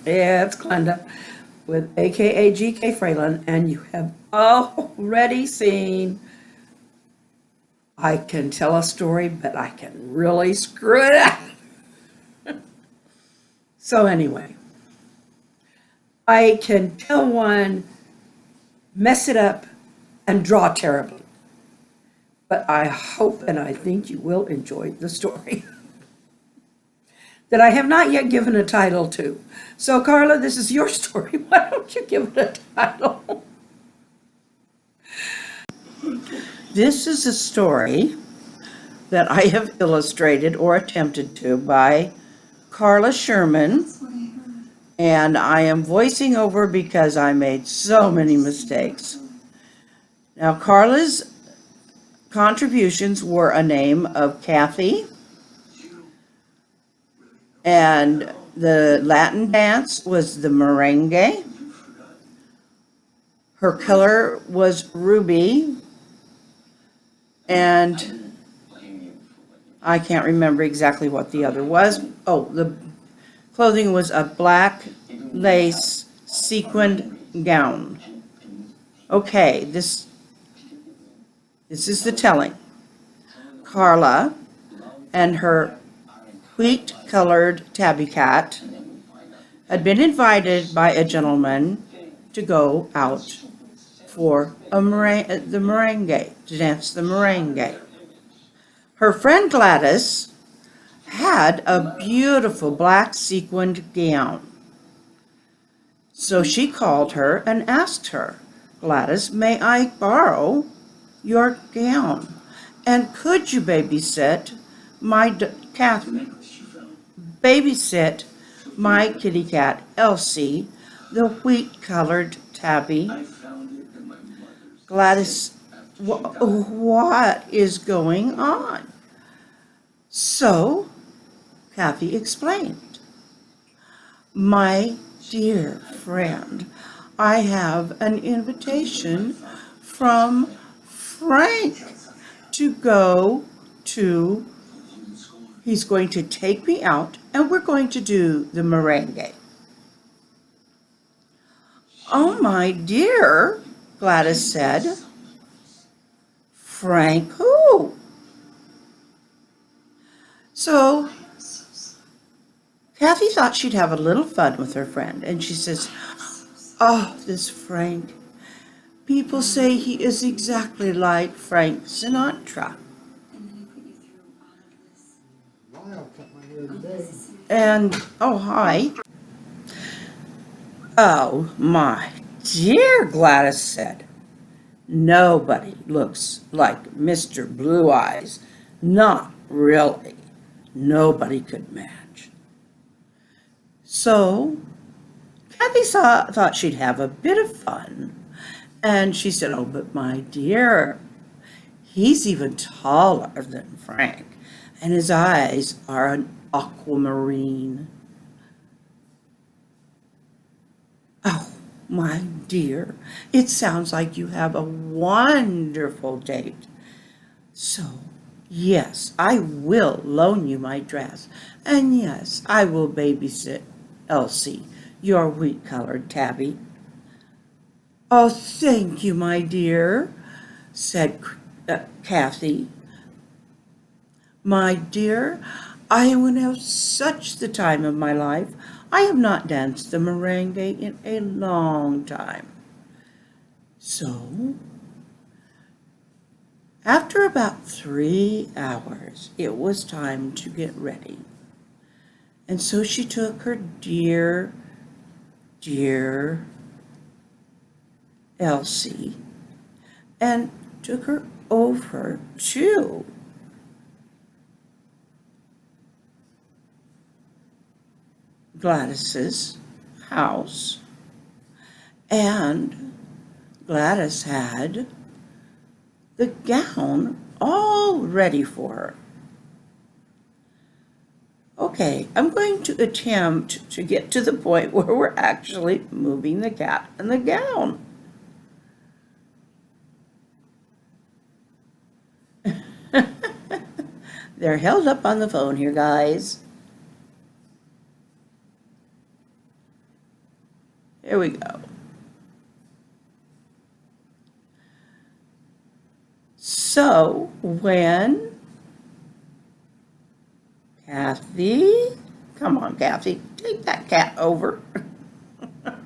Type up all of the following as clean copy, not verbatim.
Yeah, it's Glenda with AKA GK Fralin, and you have already seen I can tell a story, but I can really screw it up. So anyway, I can tell one, mess it up, and draw terribly. But I hope and I think you will enjoy the story that I have not yet given a title to. So Carla, this is your story. Why don't you give it a title? This is a story that I have illustrated or attempted to by Carla Sherman, and I am voicing over because I made so many mistakes. Now, Carla's contributions were a name of Cathy, and the Latin dance was the merengue. Her color was ruby, and I can't remember exactly what the other was. Oh, the clothing was a black lace sequined gown. Okay, this is the telling. Carla and her wheat-colored tabby cat had been invited by a gentleman to go out for the merengue, to dance the merengue. Her friend Gladys had a beautiful black sequined gown. So she called her and asked her, Gladys, may I borrow your gown? And could you babysit my Cathy? Babysit my kitty cat, Elsie, the wheat-colored tabby. Gladys, what is going on? So, Cathy explained. My dear friend, I have an invitation from Frank to go to, he's going to take me out and we're going to do the merengue. Oh, my dear, Gladys said. Frank who? So Cathy thought she'd have a little fun with her friend, and she says, oh, this Frank. People say he is exactly like Frank Sinatra. And, oh, hi. Oh, my dear, Gladys said. Nobody looks like Mr. Blue Eyes. Not really. Nobody could match. So, Cathy thought she'd have a bit of fun. And she said, oh, but my dear, he's even taller than Frank. And his eyes are an aquamarine. Oh, my dear, it sounds like you have a wonderful date. So, yes, I will loan you my dress. And yes, I will babysit Elsie, your wheat-colored tabby. Oh, thank you, my dear, said Cathy. My dear, I am going to have such the time of my life. I have not danced the merengue in a long time. So, after about 3 hours, it was time to get ready. And so she took her dear Elsie and took her over to Gladys's house, and Gladys had the gown all ready for her. Okay, I'm going to attempt to get to the point where we're actually moving the cat and the gown. They're held up on the phone here, guys. Here we go. So when Cathy, come on, Cathy, take that cat over. I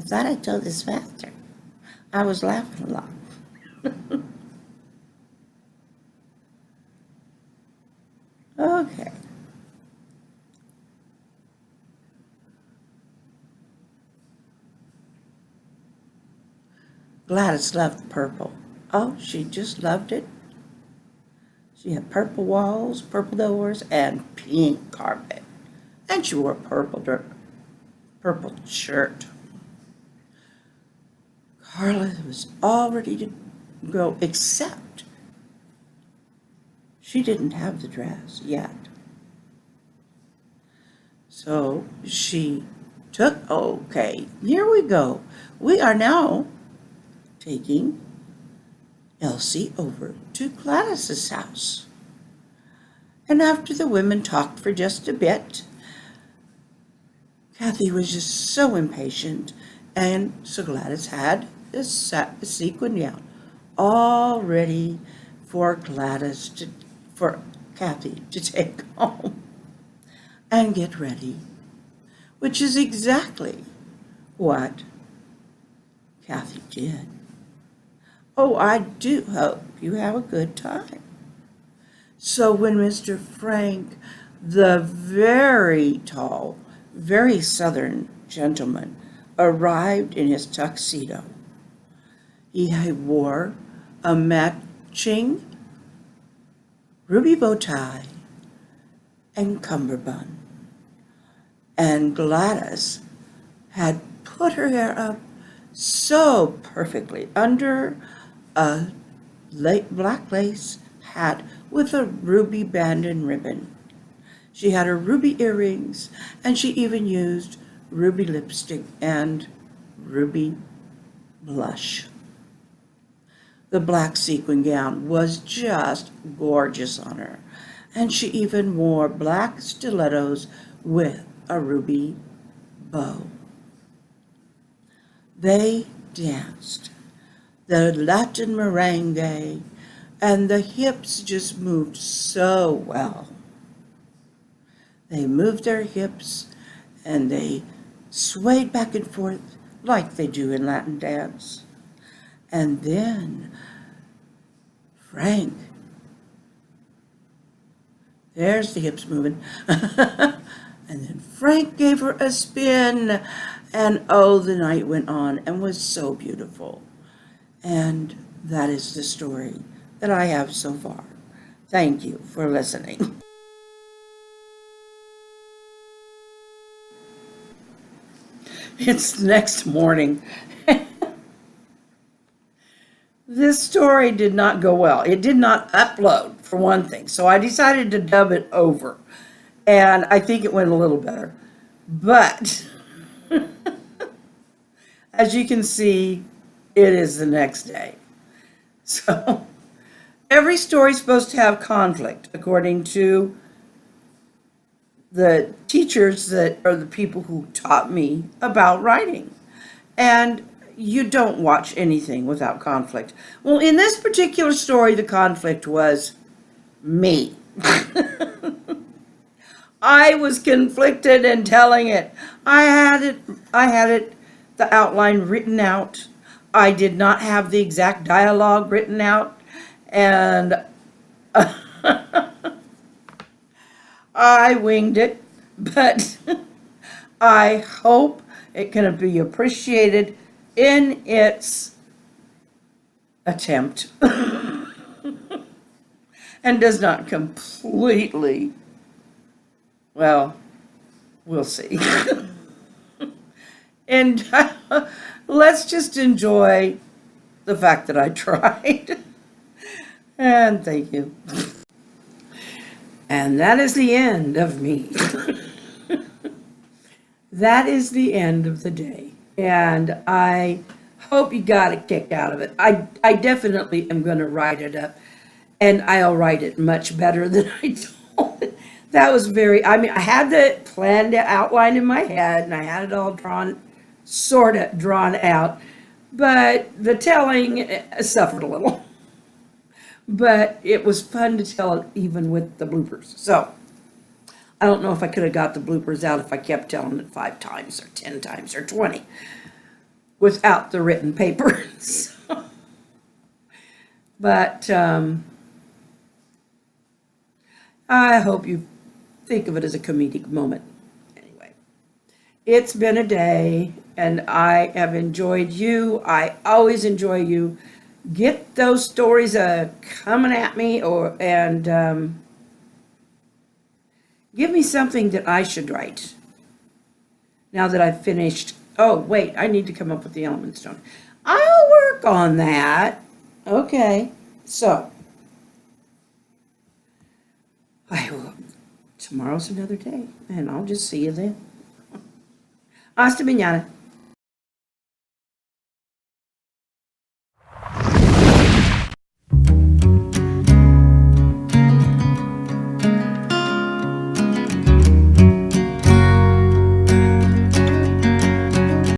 thought I told this faster. I was laughing a lot. Okay. Gladys loved purple. Oh, she just loved it. She had purple walls, purple doors, and pink carpet. And she wore a purple shirt. Carla was all ready to go, except she didn't have the dress yet. So she took, okay, here we go. We are now taking Elsie over to Gladys's house. And after the women talked for just a bit, Cathy was just so impatient, and so Gladys had a sequin gown all ready for Cathy to take home and get ready, which is exactly what Cathy did. Oh, I do hope you have a good time. So when Mr. Frank, the very tall, very southern gentleman, arrived in his tuxedo, he wore a matching ruby bow tie and cummerbund. And Gladys had put her hair up so perfectly under a black lace hat with a ruby band and ribbon. She had her ruby earrings, and she even used ruby lipstick and ruby blush. The black sequin gown was just gorgeous on her, and she even wore black stilettos with a ruby bow. They danced the Latin merengue, and the hips just moved so well. They moved their hips and they swayed back and forth like they do in Latin dance. And then Frank, there's the hips moving. And then Frank gave her a spin, and oh, the night went on and was so beautiful. And that is the story that I have so far. Thank you for listening. It's the next morning. This story did not go well. It did not upload, for one thing. So I decided to dub it over. And I think it went a little better. But as you can see, it is the next day. So every story is supposed to have conflict, according to the teachers that are the people who taught me about writing. And you don't watch anything without conflict. Well, in this particular story, the conflict was me. I was conflicted in telling it. I had it, the outline written out. I did not have the exact dialogue written out, and I winged it, but I hope it can be appreciated in its attempt and does not completely, well, we'll see. And let's just enjoy the fact that I tried. And thank you. And that is the end of me. That is the end of the day. And I hope you got a kick out of it. I definitely am going to write it up. And I'll write it much better than I told it. That was I mean, I had the planned outline in my head and I had it all sort of drawn out, but the telling suffered a little. But it was fun to tell it even with the bloopers. So I don't know if I could have got the bloopers out if I kept telling it 5 times or 10 times or 20 without the written papers. But I hope you think of it as a comedic moment. Anyway, it's been a day and I have enjoyed you. I always enjoy you. Get those stories coming at me and give me something that I should write. Now that I've finished. Oh, wait, I need to come up with the element stone. I'll work on that. Okay, so tomorrow's another day, and I'll just see you then. Hasta mañana.